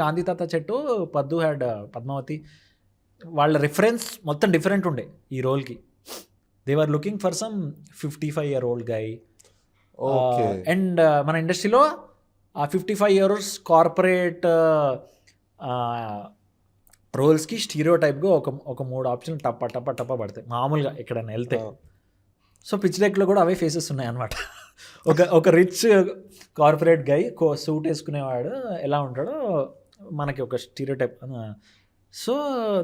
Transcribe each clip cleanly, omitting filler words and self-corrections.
గాంధీ తాత చెట్టు, పద్దు హ్యాడ్ పద్మావతి, వాళ్ళ రిఫరెన్స్ మొత్తం డిఫరెంట్ ఉండే ఈ రోల్కి. They are looking for some 55-year-old guy. And మన ఇండస్ట్రీలో ఆ 55 years కార్పొరేట్ రోల్స్కి స్టీరియో టైప్గా ఒక 3 ఆప్షన్లు టప్ప పడతాయి మామూలుగా ఎక్కడైనా వెళ్తే. సో పిచ్ డెక్లో కూడా అవే ఫేసెస్ ఉన్నాయి అనమాట. ఒక రిచ్ కార్పొరేట్ గై సూట్ వేసుకునేవాడు ఎలా ఉంటాడో మనకి ఒక stereotype. So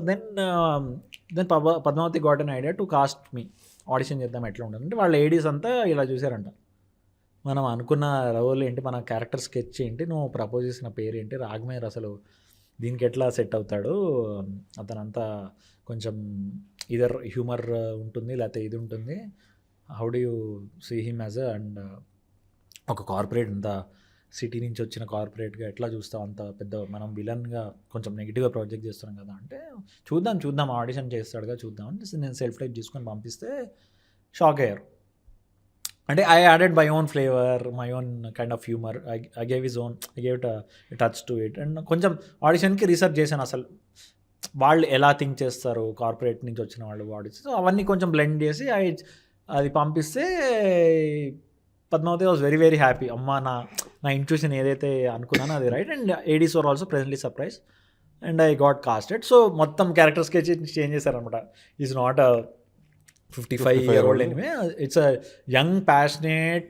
then Padmavathi got an idea to cast me, audition చేద్దాం ఎట్లా ఉంటుంది అంటే వాళ్ళ ఏడీస్ అంతా ఇలా చూసారంట. మనం అనుకున్న రోల్ ఏంటి, మన క్యారెక్టర్ స్కెచ్ ఏంటి, నువ్వు ప్రపోజ్ చేసిన పేరు ఏంటి, రాఘమేర్ అసలు దీనికి ఎట్లా సెట్ అవుతాడు, అతనంతా కొంచెం ఇదర్ హ్యూమర్ ఉంటుంది లేకపోతే ఇది ఉంటుంది, how do you see him as and ఒక కార్పొరేట్ అంత సిటీ నుంచి వచ్చిన కార్పొరేట్గా ఎట్లా చూస్తాం, అంత పెద్ద మనం విలన్గా కొంచెం నెగిటివ్గా ప్రాజెక్ట్ చేస్తున్నాం కదా అంటే చూద్దాం ఆడిషన్ చేస్తాడుగా చూద్దాం అని నేను సెల్ఫ్ టైప్ తీసుకొని పంపిస్తే షాక్ అయ్యారు. అంటే I added my own flavour, my own kind of humour, I gave his own, I gave it touch to it. And కొంచెం ఆడిషన్కి రీసెర్చ్ చేశాను అసలు వాళ్ళు ఎలా థింక్ చేస్తారు, కార్పొరేట్ నుంచి వచ్చిన వాళ్ళు ఆడిషన్. సో అవన్నీ కొంచెం బ్లెండ్ చేసి అది పంపిస్తే Padmavathi was very very happy. అమ్మ నా ఇంట్యూషన్ ఏదైతే అనుకున్నానో అది right. And ADs were also presently surprise and I got casted. So మొత్తం క్యారెక్టర్ స్కెచ్ చేంజ్ చేశారనమాట. Is not 55-year-old anyway, it's a young passionate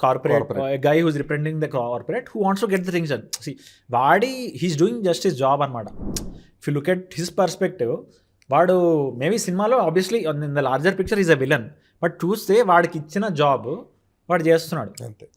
corporate a guy who's representing the corporate who wants to get the things done. See vaadi he's doing just his job anamata. If you look at his perspective, vaadu maybe సినిమాలో obviously in the larger picture he's a villain, but చూస్తే వాడికి ఇచ్చిన job వాడు చేస్తున్నాడు అంతే.